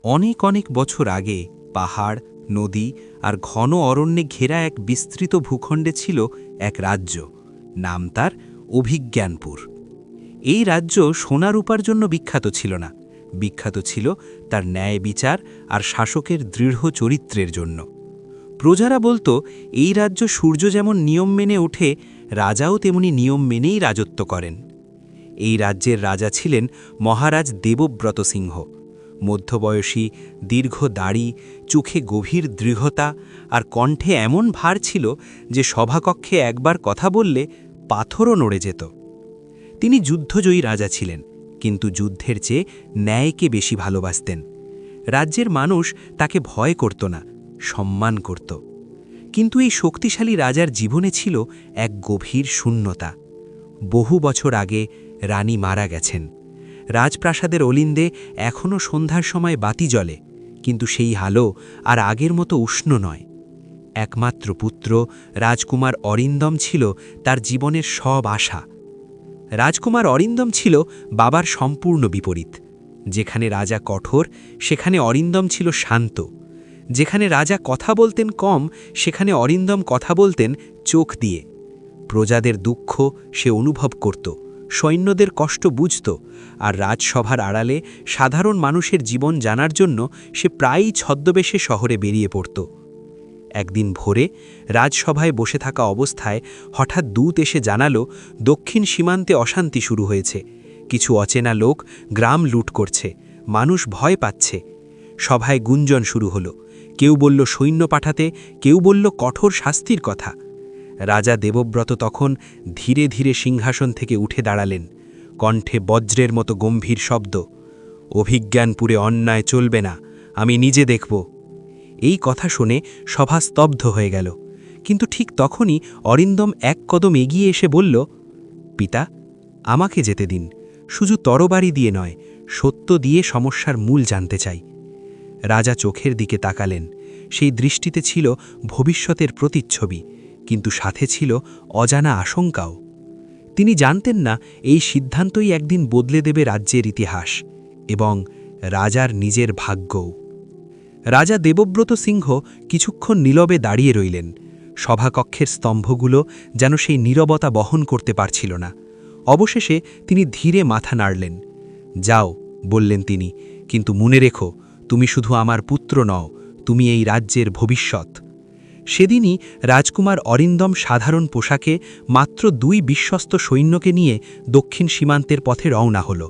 অনেক অনেক বছর আগে পাহাড়, নদী আর ঘন অরণ্যে ঘেরা এক বিস্তৃত ভূখণ্ডে ছিল এক রাজ্য। নাম তার অভিজ্ঞানপুর। এই রাজ্য সোনা রূপার জন্য বিখ্যাত ছিল না, বিখ্যাত ছিল তার ন্যায় বিচার আর শাসকের দৃঢ় চরিত্রের জন্য। প্রজারা বলতো, এই রাজ্য সূর্য যেমন নিয়ম মেনে ওঠে, রাজাও তেমনি নিয়ম মেনেই রাজত্ব করেন। এই রাজ্যের রাজা ছিলেন মহারাজ দেবব্রত সিংহ। মধ্যবয়সী, দীর্ঘ দাড়ি, চোখে গভীর দৃঢ়তা আর কণ্ঠে এমন ভার ছিল যে সভাকক্ষে একবার কথা বললে পাথরও নড়ে যেত। তিনি যুদ্ধজয়ী রাজা ছিলেন, কিন্তু যুদ্ধের চেয়ে ন্যায়কে বেশি ভালোবাসতেন। রাজ্যের মানুষ তাকে ভয় করত না, সম্মান করত। কিন্তু এই শক্তিশালী রাজার জীবনে ছিল এক গভীর শূন্যতা। বহু বছর আগে রানী মারা গেছেন। রাজপ্রাসাদের অলিন্দে এখনও সন্ধ্যার সময় বাতি জ্বলে, কিন্তু সেই আলো আর আগের মতো উষ্ণ নয়। একমাত্র পুত্র রাজকুমার অরিন্দম ছিল তার জীবনের সব আশা। রাজকুমার অরিন্দম ছিল বাবার সম্পূর্ণ বিপরীত। যেখানে রাজা কঠোর, সেখানে অরিন্দম ছিল শান্ত। যেখানে রাজা কথা বলতেন কম, সেখানে অরিন্দম কথা বলতেন চোখ দিয়ে। প্রজাদের দুঃখ সে অনুভব করত, সৈন্যদের কষ্ট বুঝত, আর রাজসভার আড়ালে সাধারণ মানুষের জীবন জানার জন্য সে প্রায়ই ছদ্মবেশে শহরে বেরিয়ে পড়ত। একদিন ভোরে রাজসভায় বসে থাকা অবস্থায় হঠাৎ দূত এসে জানালো, দক্ষিণ সীমান্তে অশান্তি শুরু হয়েছে। কিছু অচেনা লোক গ্রাম লুট করছে, মানুষ ভয় পাচ্ছে। সভায় গুঞ্জন শুরু হলো। কেউ বলল সৈন্য পাঠাতে, কেউ বলল কঠোর শাস্তির কথা। রাজা দেবব্রত তখন ধীরে ধীরে সিংহাসন থেকে উঠে দাঁড়ালেন। কণ্ঠে বজ্রের মতো গম্ভীর শব্দ, অভিজ্ঞানপুরে অন্যায় চলবে না, আমি নিজে দেখব। এই কথা শুনে সভা স্তব্ধ হয়ে গেল। কিন্তু ঠিক তখনই অরিন্দম এক কদম এগিয়ে এসে বলল, পিতা, আমাকে যেতে দিন। শুধু তরবারি দিয়ে নয়, সত্য দিয়ে সমস্যার মূল জানতে চাই। রাজা চোখের দিকে তাকালেন। সেই দৃষ্টিতে ছিল ভবিষ্যতের প্রতিচ্ছবি, কিন্তু সাথে ছিল অজানা আশঙ্কাও। তিনি জানতেন না এই সিদ্ধান্তই একদিন বদলে দেবে রাজ্যের ইতিহাস এবং রাজার নিজের ভাগ্যও। রাজা দেবব্রত সিংহ কিছুক্ষণ নীরবে দাঁড়িয়ে রইলেন। সভাকক্ষের স্তম্ভগুলো যেন সেই নীরবতা বহন করতে পারছিল না। অবশেষে তিনি ধীরে মাথা নাড়লেন। যাও, বললেন তিনি, কিন্তু মনে রেখো, তুমি শুধু আমার পুত্র নও, তুমি এই রাজ্যের ভবিষ্যৎ। সেদিনই রাজকুমার অরিন্দম সাধারণ পোশাকে মাত্র 2 বিশ্বস্ত সৈন্যকে নিয়ে দক্ষিণ সীমান্তের পথে রওনা হল।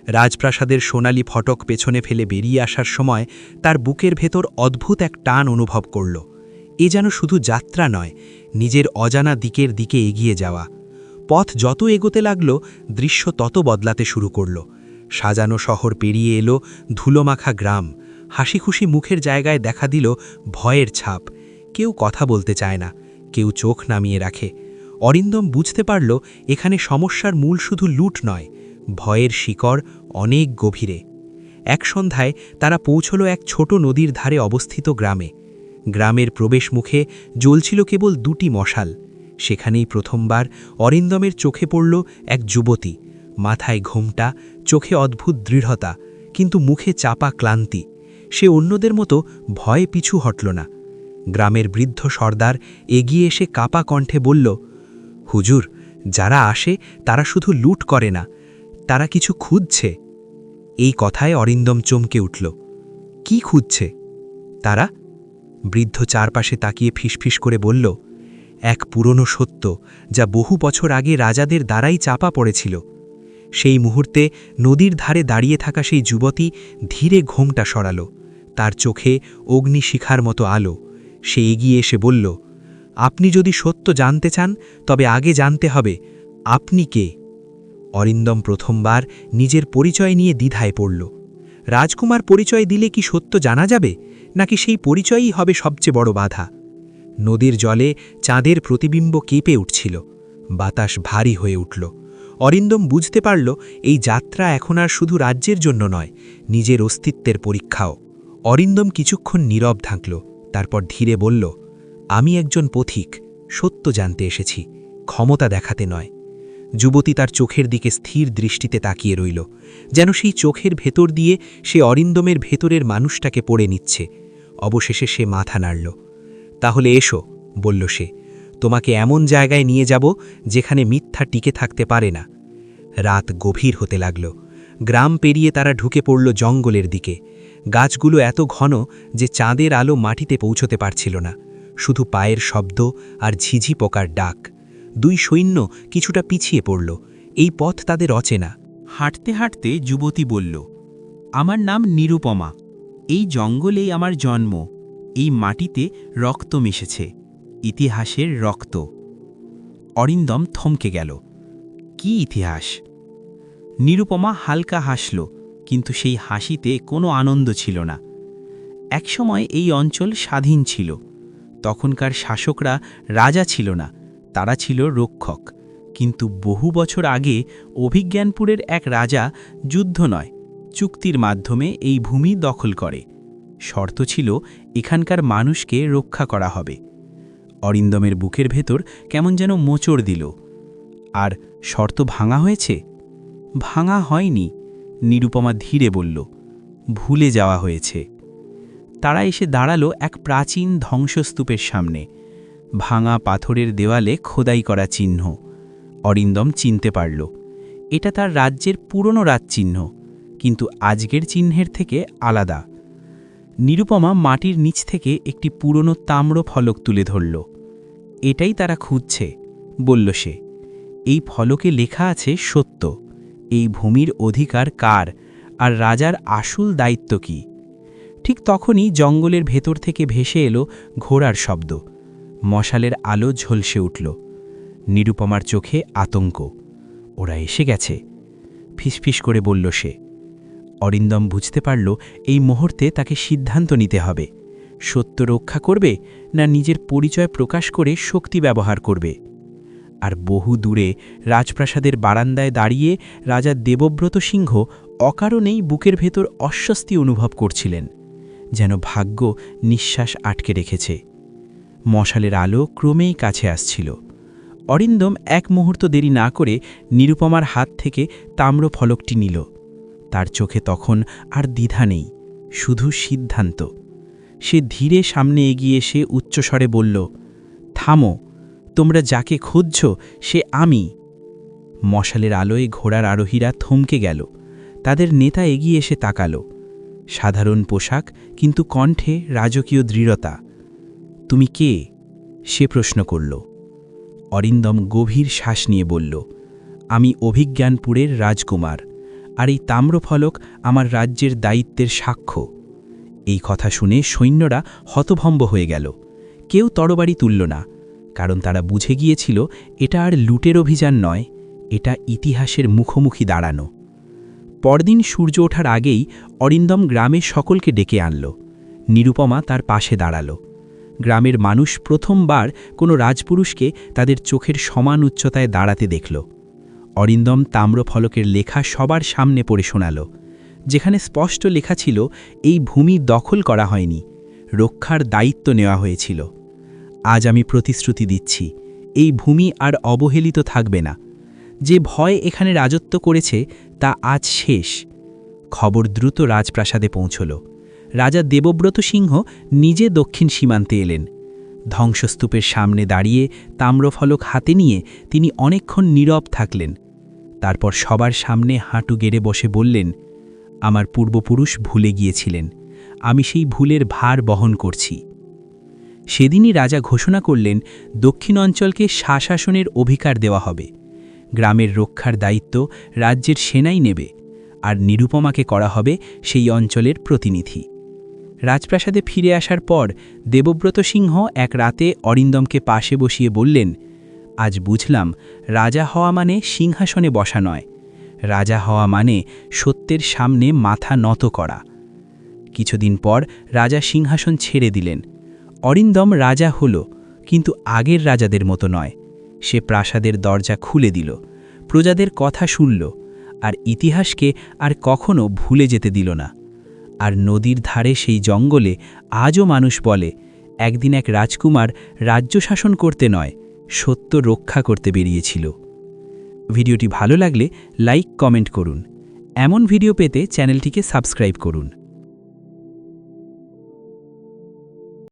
রাজপ্রাসাদের সোনালি ফটক পেছনে ফেলে বেরিয়ে আসার সময় তার বুকের ভেতর অদ্ভুত এক টান অনুভব করল। এ যেন শুধু যাত্রা নয়, নিজের অজানা দিকের দিকে এগিয়ে যাওয়া। পথ যত এগোতে লাগল, দৃশ্য তত বদলাতে শুরু করল। সাজানো শহর পেরিয়ে এলো ধুলোমাখা গ্রাম। হাসিখুশি মুখের জায়গায় দেখা দিল ভয়ের ছাপ। কেউ কথা বলতে চায় না, কেউ চোখ নামিয়ে রাখে। অরিন্দম বুঝতে পারল, এখানে সমস্যার মূল শুধু লুট নয়, ভয়ের শিকড় অনেক গভীরে। এক সন্ধ্যায় তারা পৌঁছল এক ছোট নদীর ধারে অবস্থিত গ্রামে। গ্রামের প্রবেশ মুখে জ্বলছিল কেবল 2টি মশাল। সেখানেই প্রথমবার অরিন্দমের চোখে পড়ল এক যুবতী। মাথায় ঘোমটা, চোখে অদ্ভুত দৃঢ়তা, কিন্তু মুখে চাপা ক্লান্তি। সে অন্যদের মতো ভয়ে পিছু হটল না। গ্রামের বৃদ্ধ সর্দার এগিয়ে এসে কাপা কণ্ঠে বলল, হুজুর, যারা আসে তারা শুধু লুট করে না, তারা কিছু খুঁজছে। এই কথায় অরিন্দম চমকে উঠল। কি খুঁজছে তারা? বৃদ্ধ চারপাশে তাকিয়ে ফিসফিস করে বলল, এক পুরনো সত্য যা বহু বছর আগে রাজাদের দ্বারাই চাপা পড়েছিল। সেই মুহূর্তে নদীর ধারে দাঁড়িয়ে থাকা সেই যুবতী ধীরে ঘোমটা সরাল। তার চোখে অগ্নিশিখার মতো আলো। সে এগিয়ে এসে বলল, আপনি যদি সত্য জানতে চান, তবে আগে জানতে হবে আপনি কে। অরিন্দম প্রথমবার নিজের পরিচয় নিয়ে দ্বিধায় পড়ল। রাজকুমার পরিচয় দিলে কি সত্য জানা যাবে, নাকি সেই পরিচয়ই হবে সবচেয়ে বড় বাধা? নদীর জলে চাঁদের প্রতিবিম্ব কেঁপে উঠছিল। বাতাস ভারী হয়ে উঠল। অরিন্দম বুঝতে পারল, এই যাত্রা এখন আর শুধু রাজ্যের জন্য নয়, নিজের অস্তিত্বের পরীক্ষাও। অরিন্দম কিছুক্ষণ নীরব থাকল, তারপর ধীরে বলল, আমি একজন পথিক, সত্য জানতে এসেছি, ক্ষমতা দেখাতে নয়। যুবতী তার চোখের দিকে স্থির দৃষ্টিতে তাকিয়ে রইল, যেন সেই চোখের ভেতর দিয়ে সে অরিন্দমের ভেতরের মানুষটাকে পড়ে নিচ্ছে। অবশেষে সে মাথা নাড়ল। তাহলে এসো, বলল সে, তোমাকে এমন জায়গায় নিয়ে যাব যেখানে মিথ্যা টিকে থাকতে পারে না। রাত গভীর হতে লাগল। গ্রাম পেরিয়ে তারা ঢুকে পড়ল জঙ্গলের দিকে। গাছগুলো এত ঘন যে চাঁদের আলো মাটিতে পৌঁছতে পারছিল না, শুধু পায়ের শব্দ আর ঝিঝি পোকার ডাক। দুই সৈন্য কিছুটা পিছিয়ে পড়ল। এই পথ তাদের অচেনা। হাঁটতে হাঁটতে যুবতী বলল, আমার নাম নিরুপমা। এই জঙ্গলেই আমার জন্ম। এই মাটিতে রক্ত মিশেছে, ইতিহাসের রক্ত। অরিন্দম থমকে গেল। কি ইতিহাস? নিরুপমা হালকা হাসল, কিন্তু সেই হাসিতে কোনো আনন্দ ছিল না। একসময় এই অঞ্চল স্বাধীন ছিল। তখনকার শাসকরা রাজা ছিল না, তারা ছিল রক্ষক। কিন্তু বহু বছর আগে অভিজ্ঞানপুরের এক রাজা যুদ্ধ নয়, চুক্তির মাধ্যমে এই ভূমি দখল করে। শর্ত ছিল এখানকার মানুষকে রক্ষা করা হবে। অরিন্দমের বুকের ভেতর কেমন যেন মোচড় দিল। আর শর্ত ভাঙা হয়েছে? ভাঙা হয়নি, নিরুপমা ধীরে বলল, ভুলে যাওয়া হয়েছে। তারা এসে দাঁড়ালো এক প্রাচীন ধ্বংসস্তূপের সামনে। ভাঙা পাথরের দেওয়ালে খোদাই করা চিহ্ন। অরিন্দম চিনতে পারল, এটা তার রাজ্যের পুরনো রাজচিহ্ন, কিন্তু আজকের চিহ্নের থেকে আলাদা। নিরুপমা মাটির নিচ থেকে একটি পুরনো তাম্র ফলক তুলে ধরল। এটাই তারা খুঁজছে, বলল সে। এই ফলকে লেখা আছে সত্য, এই ভূমির অধিকার কার, আর রাজার আসল দায়িত্ব কি। ঠিক তখনই জঙ্গলের ভেতর থেকে ভেসে এলো ঘোড়ার শব্দ। মশালের আলো ঝলসে উঠল। নিরুপমার চোখে আতঙ্ক। ওরা এসে গেছে, ফিসফিস করে বলল সে। অরিন্দম বুঝতে পারল এই মুহূর্তে তাকে সিদ্ধান্ত নিতে হবে। সত্য রক্ষা করবে না নিজের পরিচয় প্রকাশ করে শক্তি ব্যবহার করবে। আর বহু দূরে রাজপ্রাসাদের বারান্দায় দাঁড়িয়ে রাজা দেবব্রত সিংহ অকারণেই বুকের ভেতর অস্বস্তি অনুভব করছিলেন, যেন ভাগ্য নিঃশ্বাস আটকে রেখেছে। মশালের আলো ক্রমেই কাছে আসছিল। অরিন্দম এক মুহূর্ত দেরি না করে নিরুপমার হাত থেকে তাম্র ফলকটি নিল। তার চোখে তখন আর দ্বিধা নেই, শুধু সিদ্ধান্ত। সে ধীরে সামনে এগিয়ে এসে উচ্চস্বরে বলল, থামো, তোমরা যাকে খুঁজছ সে আমি। মশালের আলোয় ঘোড়ার আরোহীরা থমকে গেল। তাদের নেতা এগিয়ে এসে তাকালো। সাধারণ পোশাক, কিন্তু কণ্ঠে রাজকীয় দৃঢ়তা। তুমি কে? সে প্রশ্ন করল। অরিন্দম গভীর শ্বাস নিয়ে বলল, আমি অভিজ্ঞানপুরের রাজকুমার, আর এই তাম্রফলক আমার রাজ্যের দায়িত্বের সাক্ষ্য। এই কথা শুনে সৈন্যরা হতভম্ব হয়ে গেল। কেউ তরবারি তুলল না, কারণ তারা বুঝে গিয়েছিল এটা আর লুটের অভিযান নয়, এটা ইতিহাসের মুখোমুখি দাঁড়ানো। পরদিন সূর্য ওঠার আগেই অরিন্দম গ্রামের সকলকে ডেকে আনল। নিরুপমা তার পাশে দাঁড়াল। গ্রামের মানুষ প্রথমবার কোনো রাজপুরুষকে তাদের চোখের সমান উচ্চতায় দাঁড়াতে দেখল। অরিন্দম তাম্রফলকের লেখা সবার সামনে পড়ে শোনাল, যেখানে স্পষ্ট লেখা ছিল এই ভূমি দখল করা হয়নি, রক্ষার দায়িত্ব নেওয়া হয়েছিল। আজ আমি প্রতিশ্রুতি দিচ্ছি, এই ভূমি আর অবহেলিত থাকবে না। যে ভয় এখানে রাজত্ব করেছে তা আজ শেষ। খবর দ্রুত রাজপ্রাসাদে পৌঁছল। রাজা দেবব্রত সিংহ নিজে দক্ষিণ সীমান্তে এলেন। ধ্বংসস্তূপের সামনে দাঁড়িয়ে তাম্রফলক হাতে নিয়ে তিনি অনেকক্ষণ নীরব থাকলেন। তারপর সবার সামনে হাঁটু গেড়ে বসে বললেন, আমার পূর্বপুরুষ ভুলে গিয়েছিলেন, আমি সেই ভুলের ভার বহন করছি। সেদিনই রাজা ঘোষণা করলেন, দক্ষিণ অঞ্চলকে শাসনের অধিকার দেওয়া হবে। গ্রামের রক্ষার দায়িত্ব রাজ্যের সেনাই নেবে, আর নিরুপমাকে করা হবে সেই অঞ্চলের প্রতিনিধি। রাজপ্রাসাদে ফিরে আসার পর দেবব্রত সিংহ এক রাতে অরিন্দমকে পাশে বসিয়ে বললেন, আজ বুঝলাম রাজা হওয়া মানে সিংহাসনে বসা নয়, রাজা হওয়া মানে সত্যের সামনে মাথা নত করা। কিছুদিন পর রাজা সিংহাসন ছেড়ে দিলেন। অরিন্দম রাজা হল, কিন্তু আগের রাজাদের মতো নয়। সে প্রাসাদের দরজা খুলে দিল, প্রজাদের কথা শুনল, আর ইতিহাসকে আর কখনো ভুলে যেতে দিল না। আর নদীর ধারে সেই জঙ্গলে আজও মানুষ বলে, একদিন এক রাজকুমার রাজ্য শাসন করতে নয়, সত্য রক্ষা করতে বেরিয়েছিল। ভিডিওটি ভালো লাগলে লাইক কমেন্ট করুন। এমন ভিডিও পেতে চ্যানেলটিকে সাবস্ক্রাইব করুন।